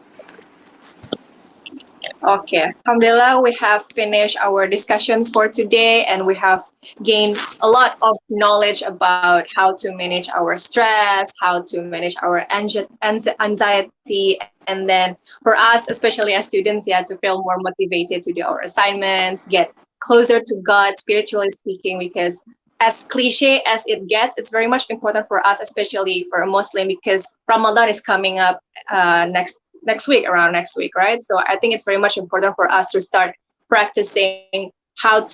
Okay, Alhamdulillah, we have finished our discussions for today and we have gained a lot of knowledge about how to manage our stress, how to manage our anxiety, and then for us, especially as students, yeah, to feel more motivated to do our assignments, get closer to God, spiritually speaking, because as cliche as it gets, it's very much important for us, especially for a Muslim, because Ramadan is coming up next week, around next week, right? So I think it's very much important for us to start practicing how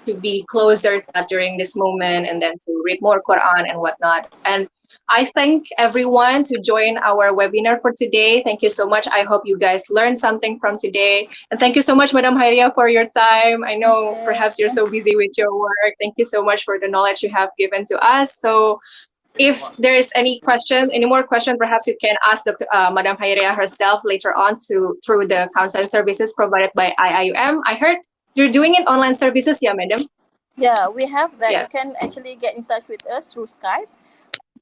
to be closer to God during this moment, and then to read more Quran and whatnot. And I thank everyone to join our webinar for today. Thank you so much. I hope you guys learned something from today. And thank you so much, Madam Khairiah, for your time. I know perhaps you're so busy with your work. Thank you so much for the knowledge you have given to us. So if there is any more questions, perhaps you can ask Madam Khairiah herself later on through the counseling services provided by IIUM. I heard you're doing it online services, yeah, madam? Yeah, we have that. You Yeah. can actually get in touch with us through Skype.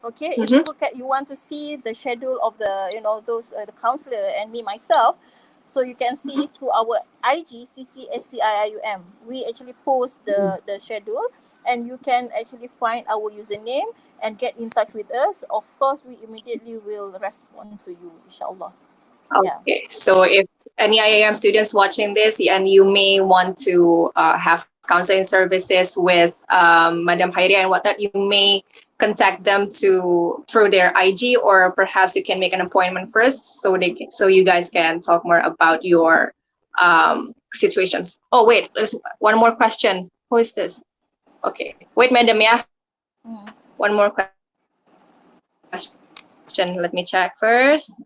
Okay, if Mm-hmm. you want to see the schedule of the those the counselor and me myself, so you can see through our IG CCSC. We actually post the schedule, and you can actually find our username and get in touch with us. Of course, we immediately will respond to you, inshallah. Yeah. Okay. So if any IIM students watching this and you may want to have counseling services with Madam Khairiah and whatnot, you may contact them through their IG, or perhaps you can make an appointment first so you guys can talk more about your situations. Oh wait, there's one more question. Who is this? Okay. Wait, madam, yeah. Mm. One more question. Let me check first.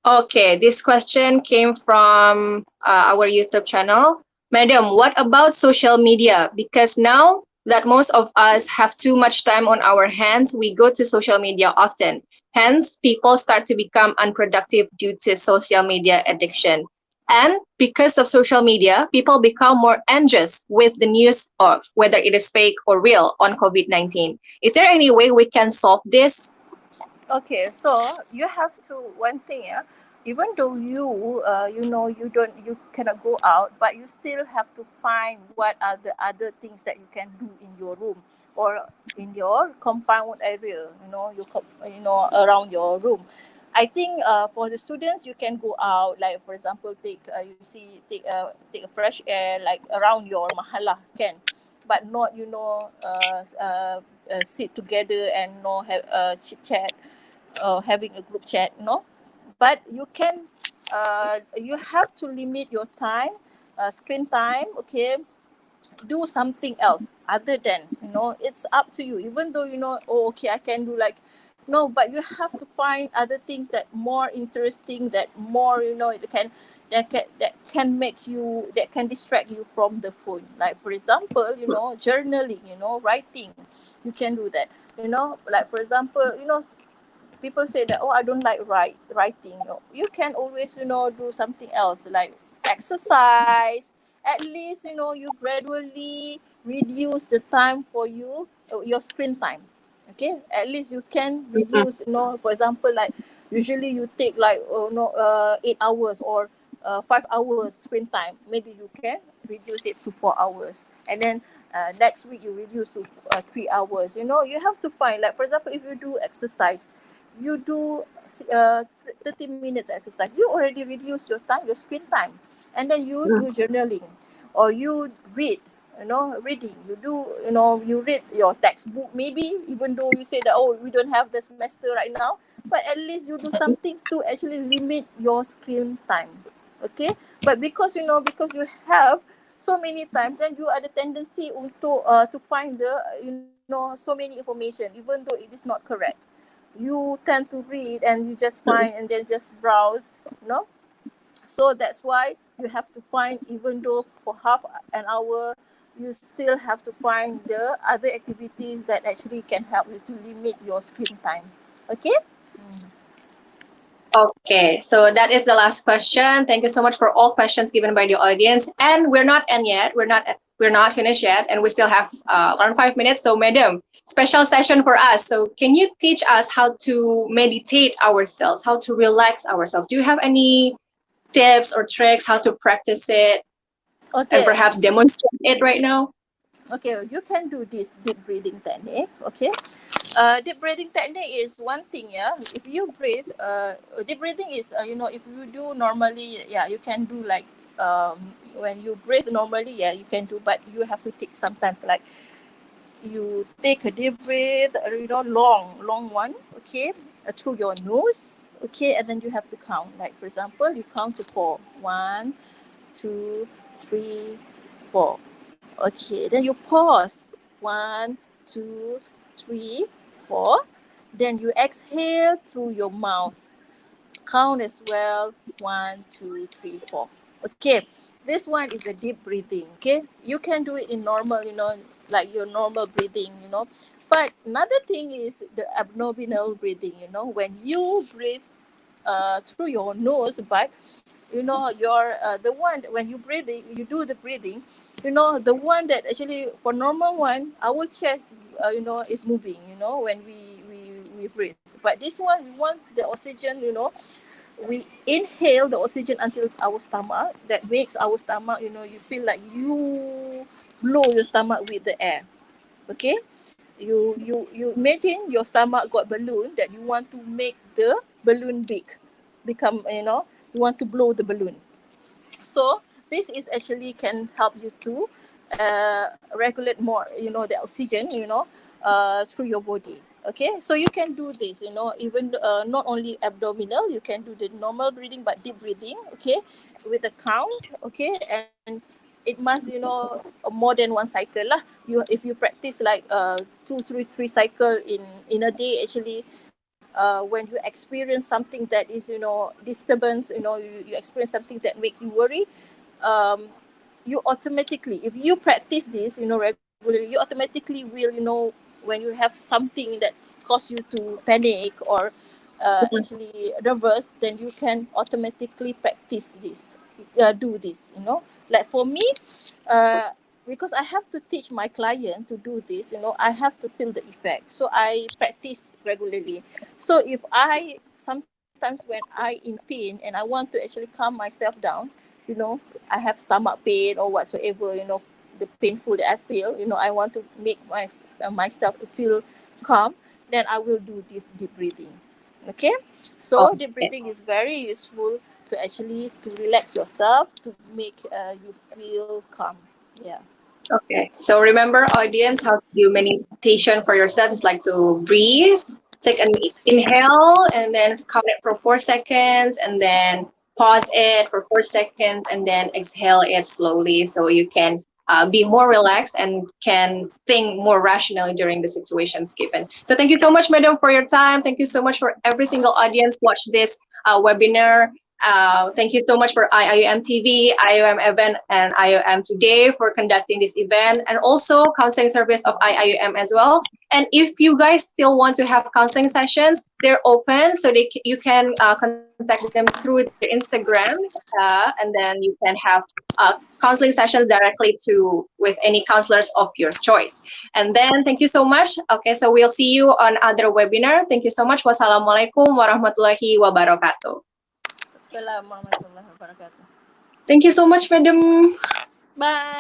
Okay, this question came from our YouTube channel. Madam, what about social media? Because now that most of us have too much time on our hands, we go to social media often. Hence, people start to become unproductive due to social media addiction. And because of social media, people become more anxious with the news of whether it is fake or real on COVID-19. Is there any way we can solve this? Okay, so you have to one thing, yeah. Even though you cannot go out, but you still have to find what are the other things that you can do in your room or in your compound area. Around your room. I think for the students, you can go out. Like for example, take a fresh air like around your mahala can, but not sit together and have chit chat having a group chat, but you have to limit your time, screen time. Okay, do something else other than, it's up to you. Even though oh, okay, I can do like, no, but you have to find other things that more interesting, that more, that can make you, that can distract you from the phone. Like for example, journaling, writing. You can do that. Like for example, people say that, oh, I don't like writing. You can always do something else like exercise. At least you gradually reduce the time for your screen time. Okay, at least you can reduce, for example, like usually you take like 8 hours or 5 hours screen time, maybe you can reduce it to 4 hours, and then next week you reduce to 3 hours. You know, you have to find, like for example, if you do exercise, you do 30 minutes exercise, you already reduce your time, your screen time, and then you do journaling, or you read, you know, reading, you do, you know, you read your textbook, maybe, even though you say that, oh, we don't have the semester right now, but at least you do something to actually limit your screen time. Okay, but because, you know, because you have so many times, then you ada tendency untuk to find the, you know, so many information, even though it is not correct. You tend to read and you just find and then just browse, you know. So that's why you have to find, even though for half an hour, you still have to find the other activities that actually can help you to limit your screen time. Okay. Okay, so that is the last question. Thank you so much for all questions given by the audience. And we're not end yet. We're not finished yet, and we still have around 5 minutes. So, madam, special session for us. So, can you teach us how to meditate ourselves, how to relax ourselves? Do you have any tips or tricks how to practice it, and Okay. perhaps demonstrate it right now? Okay, you can do this deep breathing technique. Okay, deep breathing technique is one thing. Yeah, if you breathe, deep breathing is, you know, if you do normally, yeah, you can do like, when you breathe normally, yeah, you can do, but you have to take sometimes, like you take a deep breath, you know, long one. Okay, through your nose. Okay, and then you have to count. Like for example, you count to 4. 1, 2, 3, 4. Okay, then you pause. 1, 2, 3, 4. Then you exhale through your mouth. Count as well. 1, 2, 3, 4. Okay, this one is a deep breathing. Okay, you can do it in normal, you know, like your normal breathing, you know. But another thing is the abdominal breathing. You know, when you breathe through your nose, but you know, your the one when you breathe, you do the breathing, you know, the one that actually for normal one, our chest is, you know, is moving, you know, when we breathe. But this one, we want the oxygen, you know, we inhale the oxygen until our stomach, that makes our stomach, you know, you feel like you blow your stomach with the air. Okay, you imagine your stomach got balloon, that you want to make the balloon big, become, you know, you want to blow the balloon. So this is actually can help you to regulate more, you know, the oxygen, you know, through your body. Okay, so you can do this, you know, even not only abdominal, you can do the normal breathing, but deep breathing. Okay, with a count. Okay, and it must, you know, more than one cycle lah. You, if you practice like 2, 3 cycle in a day, actually, when you experience something that is, you know, disturbance, you know, you experience something that make you worry, um, you automatically, if you practice this, you know, regularly, you automatically will, you know, when you have something that cause you to panic or actually nervous, then you can automatically practice this, do this, you know. Like for me, uh, because I have to teach my client to do this, you know, I have to feel the effect. So I practice regularly. So if I, sometimes when I in pain and I want to actually calm myself down, you know, I have stomach pain or whatsoever, you know, the painful that I feel, you know, I want to make myself to feel calm, then I will do this deep breathing. Okay, so deep Okay. breathing is very useful to actually to relax yourself, to make you feel calm. Yeah. Okay. So remember, audience, how to do meditation for yourself is like to breathe, take an inhale, and then count it for 4 seconds, and then pause it for 4 seconds, and then exhale it slowly, so you can be more relaxed and can think more rationally during the situations given. So thank you so much, madam, for your time. Thank you so much for every single audience watch this webinar. Thank you so much for IIUMtv, IIUM event, and IIUM Today for conducting this event, and also counseling service of IIUM as well. And if you guys still want to have counseling sessions, they're open, so you can contact them through their Instagrams, and then you can have counseling sessions directly to with any counselors of your choice. And then thank you so much. Okay, so we'll see you on other webinar. Thank you so much. Wassalamualaikum warahmatullahi wabarakatuh. Assalamualaikum warahmatullahi wabarakatuh. Thank you so much, Madam. Bye.